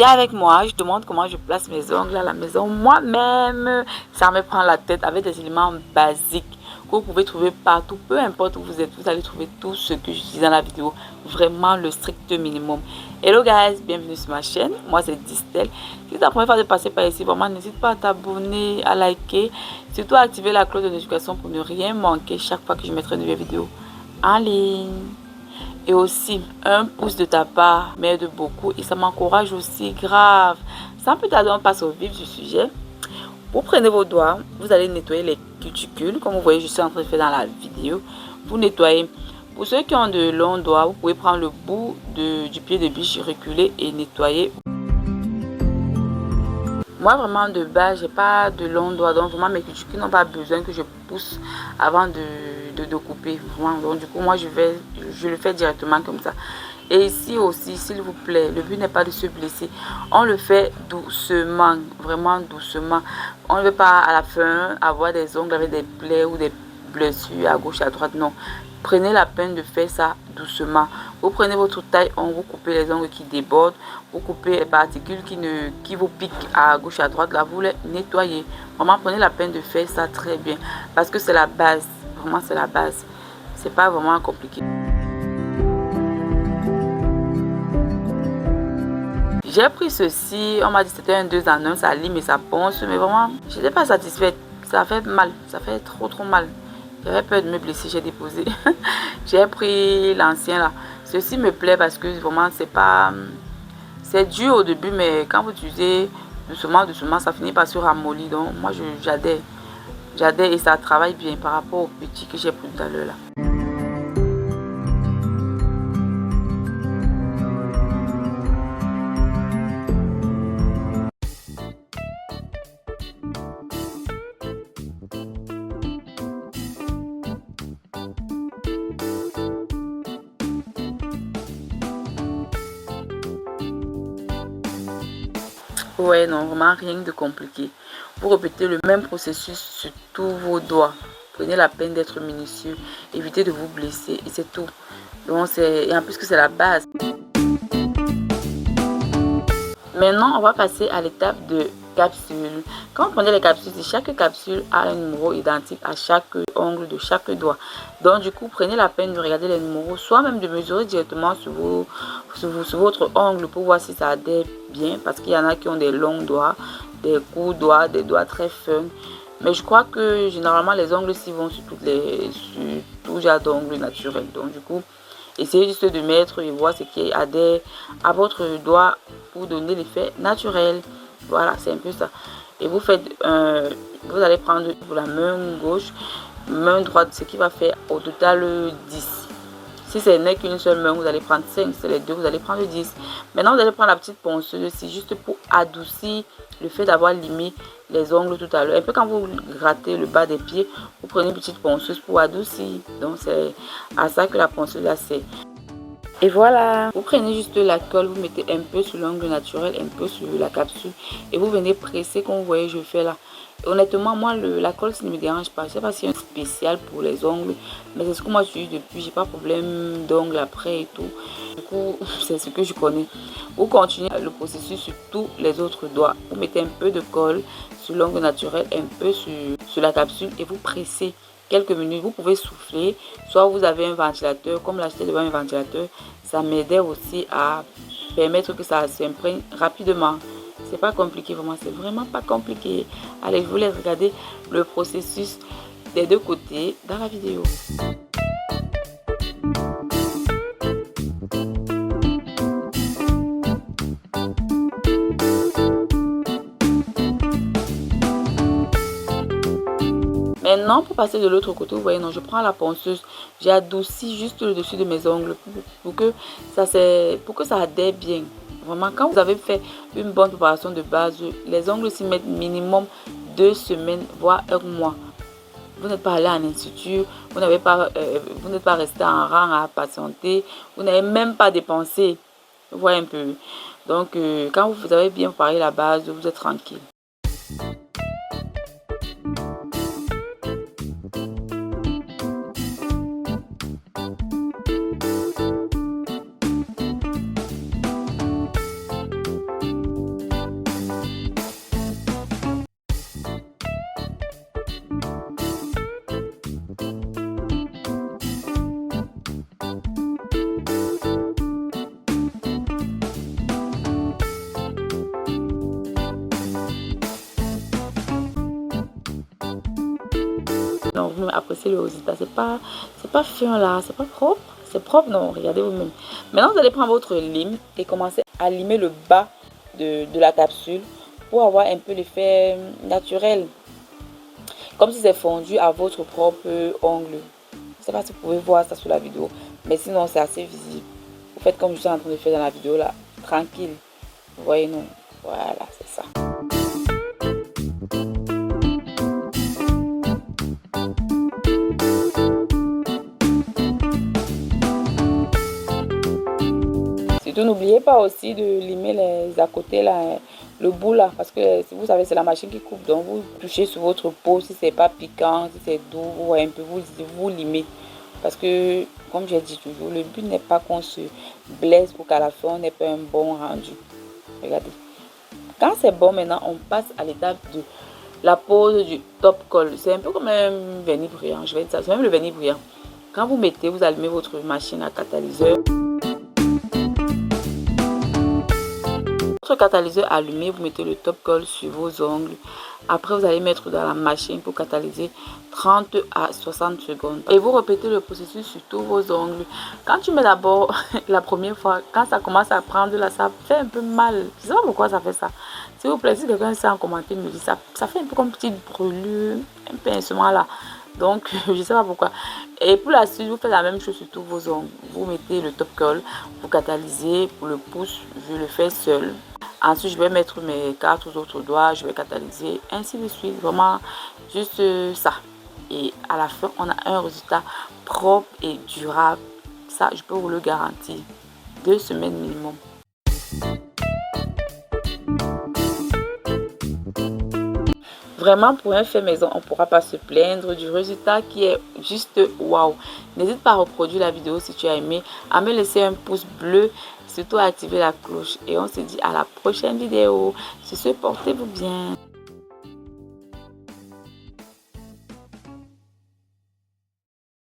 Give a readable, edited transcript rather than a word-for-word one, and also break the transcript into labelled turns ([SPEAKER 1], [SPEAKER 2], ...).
[SPEAKER 1] Viens avec moi, je te montre comment je place mes ongles à la maison moi-même. Ça me prend la tête avec des éléments basiques que vous pouvez trouver partout, peu importe où vous êtes, vous allez trouver tout ce que je dis dans la vidéo, vraiment le strict minimum. Hello guys, bienvenue sur ma chaîne, moi c'est Distel. Si c'est la première fois de passer par ici, vraiment n'hésite pas à t'abonner, à liker, surtout à activer la cloche de notification pour ne rien manquer chaque fois que je mettrai une nouvelle vidéo en ligne. Et aussi, un pouce de ta part m'aide beaucoup et ça m'encourage aussi grave. Sans plus tarder, on passe au vif du sujet. Vous prenez vos doigts, vous allez nettoyer les cuticules, comme vous voyez, je suis en train de faire dans la vidéo. Vous nettoyez. Pour ceux qui ont de longs doigts, vous pouvez prendre le bout du pied de biche, reculer et nettoyer. Moi, vraiment, de base, j'ai pas de longs doigts, donc vraiment, mes cuticules n'ont pas besoin que je pousse avant de couper. Vraiment. Donc, du coup, moi, je le fais directement comme ça. Et ici aussi, s'il vous plaît, le but n'est pas de se blesser. On le fait doucement, vraiment doucement. On ne veut pas à la fin avoir des ongles avec des plaies ou des blessures à gauche, à droite. Non. Prenez la peine de faire ça doucement. Vous prenez votre taille, vous coupez les ongles qui débordent. Vous coupez les particules qui vous piquent à gauche, à droite. Là, vous les nettoyez. Vraiment, prenez la peine de faire ça très bien. Parce que c'est la base. Vraiment, c'est la base. C'est pas vraiment compliqué. J'ai pris ceci, on m'a dit que c'était un 2 en 1, ça lime et ça ponce, mais vraiment, je n'étais pas satisfaite. Ça fait mal, ça fait trop mal. J'avais peur de me blesser, j'ai déposé. J'ai pris l'ancien là. Ceci me plaît parce que vraiment, c'est dur au début, mais quand vous utilisez doucement, ça finit par se ramollir. Donc, moi, j'adhère. J'adhère et ça travaille bien par rapport au petit que j'ai pris tout à l'heure là. Ouais, non, vraiment rien de compliqué. Vous répétez le même processus sur tous vos doigts. Prenez la peine d'être minutieux. Évitez de vous blesser et c'est tout. Donc, et en plus que c'est la base. Maintenant, on va passer à l'étape de capsule. Quand vous prenez les capsules, chaque capsule a un numéro identique à chaque ongle de chaque doigt. Donc, du coup, prenez la peine de regarder les numéros, soit même de mesurer directement sur votre ongle pour voir si ça adhère bien. Parce qu'il y en a qui ont des longs doigts, des courts doigts, des doigts très fins. Mais je crois que généralement, les ongles s'y vont sur tout genre d'ongles naturels. Donc, du coup, essayez juste de mettre et voir ce qui adhère à votre doigt pour donner l'effet naturel. Voilà, c'est un peu ça. Et vous faites, vous allez prendre pour la main gauche, main droite, ce qui va faire au total 10. Si ce n'est qu'une seule main, vous allez prendre 5. C'est les deux, vous allez prendre 10. Maintenant, vous allez prendre la petite ponceuse aussi, juste pour adoucir le fait d'avoir limé les ongles tout à l'heure. Un peu quand vous grattez le bas des pieds, vous prenez une petite ponceuse pour adoucir. Donc, c'est à ça que la ponceuse là sert. Et voilà, vous prenez juste la colle, vous mettez un peu sur l'ongle naturel, un peu sur la capsule et vous venez presser comme vous voyez je fais là. Et honnêtement, moi la colle ça ne me dérange pas. Je sais pas si c'est un spécial pour les ongles, mais c'est ce que moi j'utilise depuis. J'ai pas de problème d'ongles après et tout. Du coup, c'est ce que je connais. Vous continuez le processus sur tous les autres doigts. Vous mettez un peu de colle sur l'ongle naturel, un peu sur la capsule et vous pressez quelques minutes. Vous pouvez souffler, soit vous avez un ventilateur, comme l'acheter devant un ventilateur, ça m'aidait aussi à permettre que ça s'imprègne rapidement. C'est pas compliqué, vraiment, c'est vraiment pas compliqué. Allez, je vous laisse regarder le processus des deux côtés dans la vidéo. Maintenant, pour passer de l'autre côté, vous voyez, non, je prends la ponceuse, j'adoucis juste le dessus de mes ongles pour que ça adhère bien. Vraiment, quand vous avez fait une bonne préparation de base, les ongles s'y mettent minimum 2 semaines, voire un mois. Vous n'êtes pas allé en institut, vous n'êtes pas resté en rang à patienter, vous n'avez même pas dépensé. Vous voyez un peu. Donc, quand vous avez bien préparé la base, vous êtes tranquille. appréciez le résultat. C'est pas fin là, c'est pas propre. C'est propre, non, regardez vous-même. Maintenant, vous allez prendre votre lime et commencer à limer le bas de la capsule pour avoir un peu l'effet naturel. Comme si c'est fondu à votre propre ongle. Je ne sais pas si vous pouvez voir ça sur la vidéo, mais sinon c'est assez visible. Vous faites comme je suis en train de faire dans la vidéo là, tranquille. Vous voyez, non? Voilà, c'est ça. Surtout, n'oubliez pas aussi de limer les à côté là, le bout là, parce que vous savez c'est la machine qui coupe, donc vous touchez sur votre peau, si c'est pas piquant, si c'est doux, vous voyez un peu, vous limez, parce que comme j'ai dit toujours, le but n'est pas qu'on se blesse pour qu'à la fin on n'ait pas un bon rendu. Regardez, quand c'est bon, maintenant on passe à l'étape de la pose du top coll. C'est un peu comme un vernis brillant, je vais dire ça, c'est même le vernis brillant. Quand vous mettez, vous allumez votre machine à catalyseur. Votre catalyseur allumé, vous mettez le top coll sur vos ongles. Après, vous allez mettre dans la machine pour catalyser 30 à 60 secondes. Et vous répétez le processus sur tous vos ongles. Quand tu mets d'abord la première fois, quand ça commence à prendre là, ça fait un peu mal. Je ne sais pas pourquoi ça fait ça. S'il vous plaît, si quelqu'un sait en commentaire, me dit ça fait un peu comme une petite brûlure, un pincement là. Donc, je ne sais pas pourquoi. Et pour la suite, vous faites la même chose sur tous vos ongles. Vous mettez le top coll, vous catalysez. Pour le pouce, je le fais seul. Ensuite, je vais mettre mes 4 autres doigts, je vais catalyser, ainsi de suite. Vraiment, juste ça. Et à la fin, on a un résultat propre et durable. Ça, je peux vous le garantir. 2 semaines minimum. Vraiment, pour un fait maison, on ne pourra pas se plaindre du résultat qui est juste waouh. N'hésite pas à reproduire la vidéo si tu as aimé, à me laisser un pouce bleu, surtout à activer la cloche. Et on se dit à la prochaine vidéo. Sur ce, portez-vous bien.